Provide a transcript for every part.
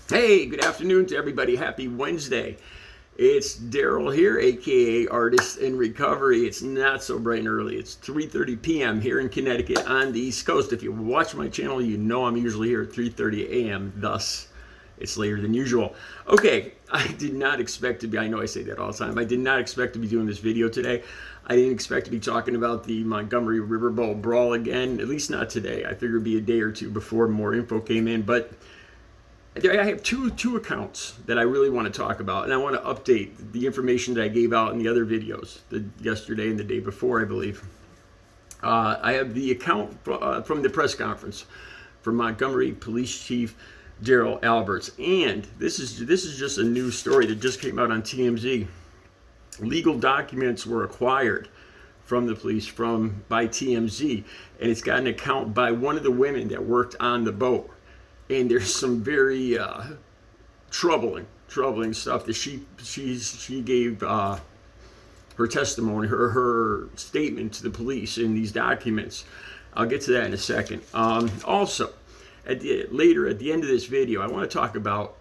Hey, good afternoon to everybody. Happy Wednesday. It's Daryl here, aka Artist in Recovery. It's not so bright and early. It's 3:30 p.m. here in Connecticut on the East Coast. If you watch my channel, you know I'm usually here at 3:30 a.m. Thus, it's later than usual. Okay, I did not expect to be, I know I say that all the time, I did not expect to be doing this video today. I didn't expect to be talking about the Montgomery Riverboat brawl again, at least not today. I figured it'd be a day or two before more info came in, but I have two accounts that I really want to talk about, and I want to update the information that I gave out in the other videos, yesterday and the day before, I believe. I have the account from the press conference from Montgomery Police Chief Daryl Alberts, and this is just a new story that just came out on TMZ. Legal documents were acquired from the police by TMZ, and it's got an account by one of the women that worked on the boat. And there's some very troubling stuff that she gave her testimony, her statement to the police in these documents. I'll get to that in a second. Also, later at the end of this video, I want to talk about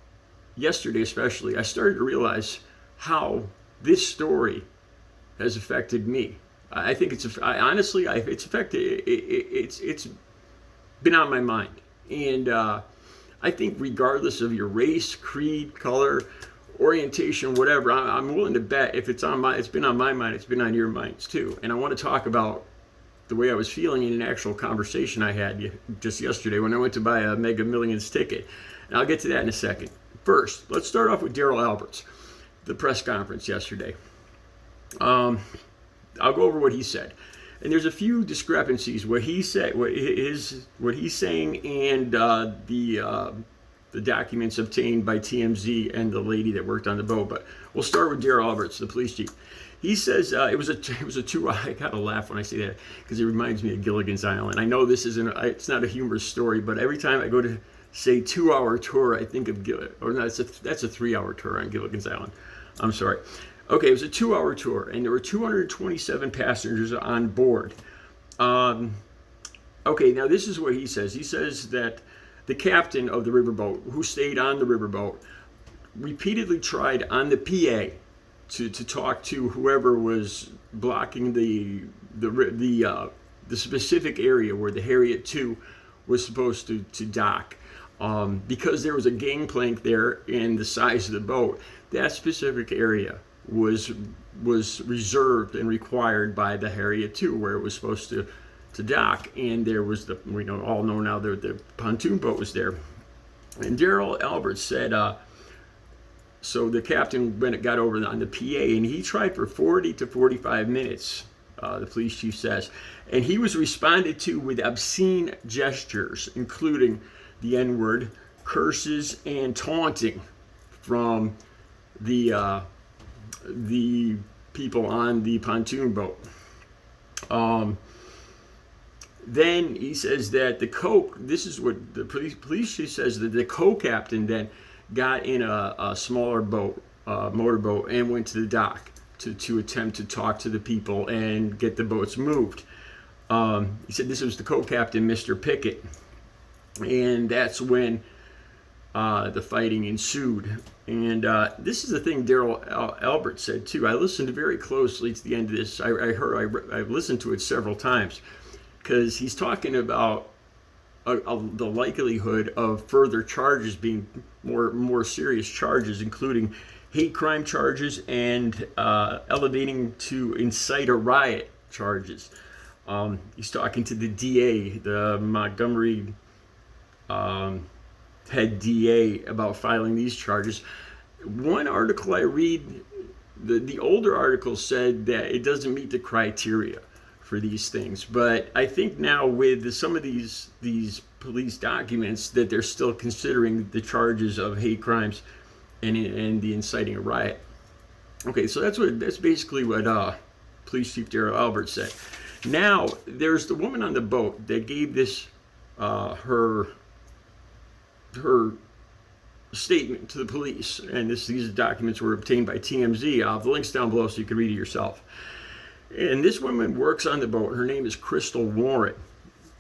yesterday, especially. I started to realize how this story has affected me. I think it's affected. It's been on my mind, and I think regardless of your race, creed, color, orientation, whatever, I'm willing to bet if it's been on my mind, it's been on your minds too. And I want to talk about the way I was feeling in an actual conversation I had just yesterday when I went to buy a Mega Millions ticket. And I'll get to that in a second. First, let's start off with Daryl Alberts, the press conference yesterday. I'll go over what he said. And there's a few discrepancies what he said, what he's saying, and the documents obtained by TMZ and the lady that worked on the boat. But we'll start with Daryl Alberts, the police chief. He says it was a 2 hour. I gotta laugh when I say that because it reminds me of Gilligan's Island. I know this isn't it's not a humorous story, but every time I go to say 2 hour tour, I think of that's a 3 hour tour on Gilligan's Island. I'm sorry. Okay, it was a 2 hour tour, and there were 227 passengers on board. Okay, now this is what he says. He says that the captain of the riverboat, who stayed on the riverboat, repeatedly tried on the PA to talk to whoever was blocking the specific area where the Harriet II was supposed to dock. Because there was a gangplank there and the size of the boat, that specific area was reserved and required by the Harriet II, where it was supposed to dock. And there was all know now that the pontoon boat was there. And Daryl Alberts said, so the captain got over on the PA, and he tried for 40 to 45 minutes, the police chief says, and he was responded to with obscene gestures, including the N-word, curses, and taunting from the people on the pontoon boat. Then he says that this is what the police chief says, that the co-captain then got in a smaller boat, motorboat, and went to the dock to attempt to talk to the people and get the boats moved. He said this was the co-captain, Mr. Pickett, and that's when the fighting ensued. And this is the thing Daryl Alberts said too. I listened very closely to the end of this. I've listened to it several times because he's talking about the likelihood of further charges being more serious charges, including hate crime charges and elevating to incite a riot charges. He's talking to the DA, the Montgomery head DA, about filing these charges. One article I read, the older article, said that it doesn't meet the criteria for these things, but I think now with some of these police documents that they're still considering the charges of hate crimes and the inciting a riot. Okay, so that's basically what Police Chief Daryl Alberts said. Now there's the woman on the boat that gave this her statement to the police, and these documents were obtained by TMZ. I'll have the links down below so you can read it yourself. And this woman works on the boat. Her name is Crystal Warren,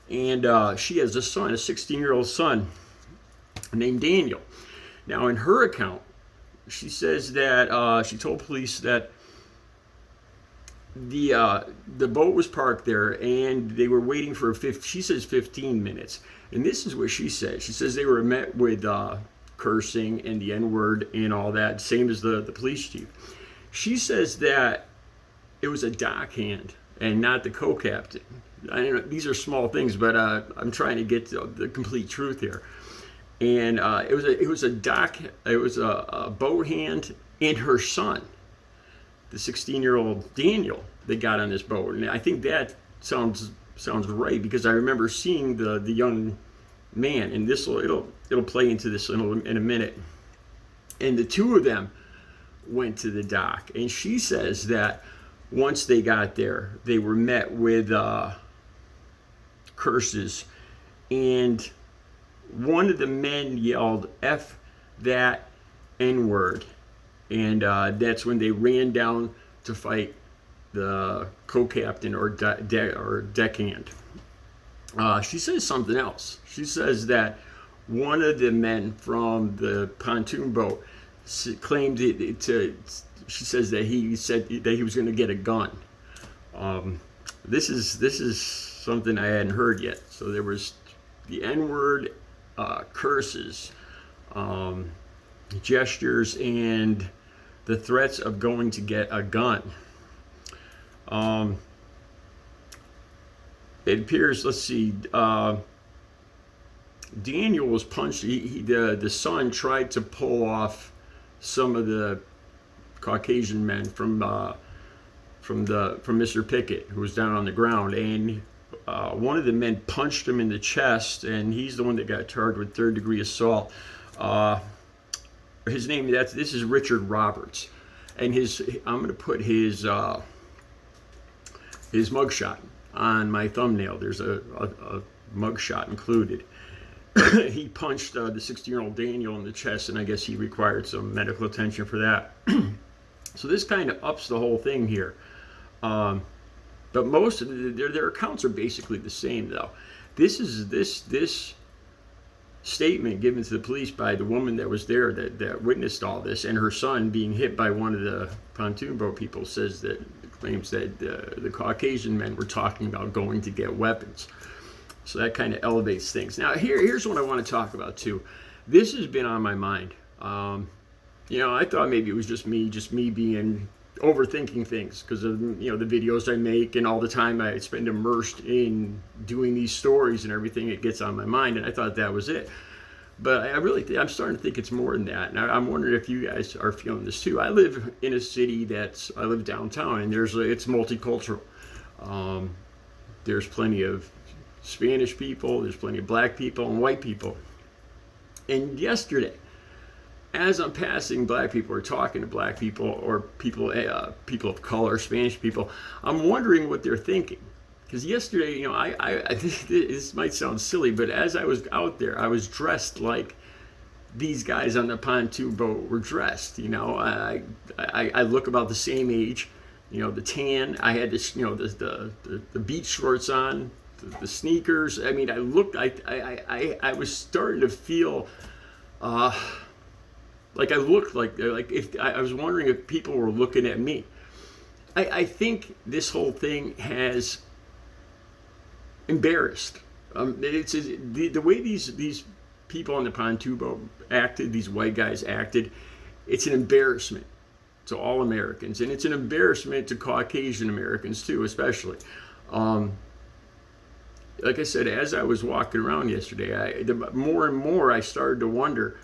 and she has a son, a 16-year-old son named Daniel. Now, in her account, she says that she told police that the boat was parked there and they were waiting for she says 15 minutes. And this is what she said. She says they were met with cursing and the N-word and all that, same as the police chief. She says that it was a dockhand and not the co-captain. I know these are small things, but I'm trying to get to the complete truth here. And it was a boat hand and her son, the 16-year-old Daniel, that got on this boat. And I think that sounds right, because I remember seeing the young man, and it'll play into this in a minute. And the two of them went to the dock, and she says that once they got there, they were met with curses, and one of the men yelled "F that N-word," and that's when they ran down to fight the co-captain or deckhand. She says something else. She says that one of the men from the pontoon boat claimed she says that he said that he was going to get a gun. This is something I hadn't heard yet. So there was the N-word, curses, gestures, and the threats of going to get a gun. It appears, let's see, Daniel was punched. The son tried to pull off some of the Caucasian men from Mr. Pickett, who was down on the ground, and one of the men punched him in the chest, and he's the one that got charged with third-degree assault. His name, this is Richard Roberts, and I'm going to put his mugshot on my thumbnail. There's a mugshot included. He punched the 16-year-old Daniel in the chest, and I guess he required some medical attention for that. So this kind of ups the whole thing here. But most of their accounts are basically the same, though. This statement given to the police by the woman that was there that witnessed all this, and her son being hit by one of the pontoon boat people, claims that the Caucasian men were talking about going to get weapons. So that kind of elevates things. Now here's what I want to talk about too. This has been on my mind. I thought maybe it was just me being overthinking things because of the videos I make and all the time I spend immersed in doing these stories and everything. It gets on my mind, and I thought that was it. But I'm starting to think it's more than that. And I'm wondering if you guys are feeling this too. I live in a city I live downtown, and it's multicultural. There's plenty of Spanish people, there's plenty of black people and white people. And yesterday, as I'm passing black people or talking to black people or people of color, Spanish people, I'm wondering what they're thinking. Because yesterday, I this might sound silly, but as I was out there, I was dressed like these guys on the pontoon boat were dressed. I look about the same age. The tan. I had this, the beach shorts on, the sneakers. I mean, I was starting to feel like I looked like if I was wondering if people were looking at me. I think this whole thing has embarrassed. It's the way these people on the pontoon boat acted, these white guys acted. It's an embarrassment to all Americans, and it's an embarrassment to Caucasian Americans too, especially. Like I said, as I was walking around yesterday, more and more I started to wonder,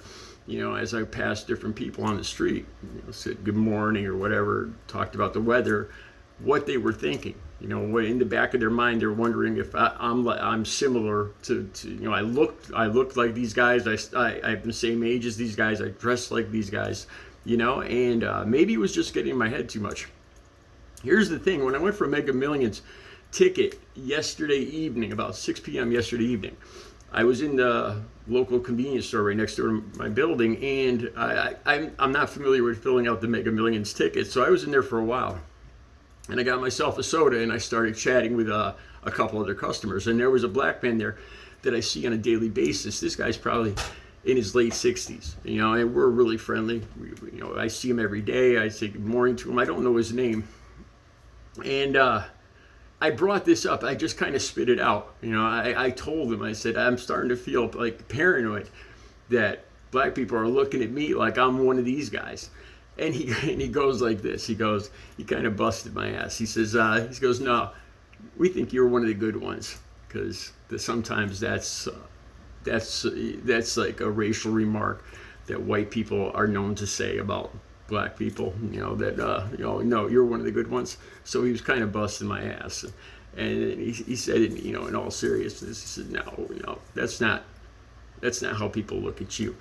as I passed different people on the street, said good morning or whatever, talked about the weather, what they were thinking. What in the back of their mind they're wondering if I'm similar to I looked like these guys. I have the same age as these guys. I dress like these guys. And maybe it was just getting in my head too much. Here's the thing: when I went for a Mega Millions ticket yesterday evening, about 6 p.m. yesterday evening, I was in the local convenience store right next door to my building, and I'm not familiar with filling out the Mega Millions tickets, so I was in there for a while. And I got myself a soda, and I started chatting with a couple other customers. And there was a black man there that I see on a daily basis. This guy's probably in his late 60s, and we're really friendly. I see him every day. I say good morning to him. I don't know his name. And I brought this up. I just kind of spit it out. I told him, I said, I'm starting to feel like paranoid that black people are looking at me like I'm one of these guys. And he goes like this. He kind of busted my ass. He says, no, we think you're one of the good ones, because sometimes that's like a racial remark that white people are known to say about black people. No, you're one of the good ones. So he was kind of busting my ass, and he said it, in all seriousness. He said, no, that's not how people look at you.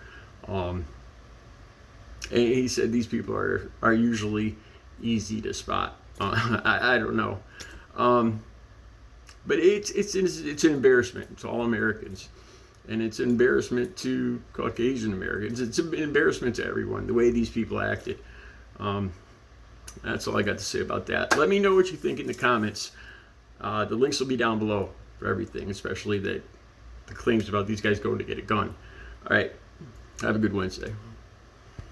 And he said these people are usually easy to spot. I don't know, but it's an embarrassment to all Americans, and it's an embarrassment to Caucasian Americans. It's an embarrassment to everyone, the way these people acted. That's all I got to say about that. Let me know what you think in the comments. The links will be down below for everything, especially the claims about these guys going to get a gun. All right, have a good Wednesday.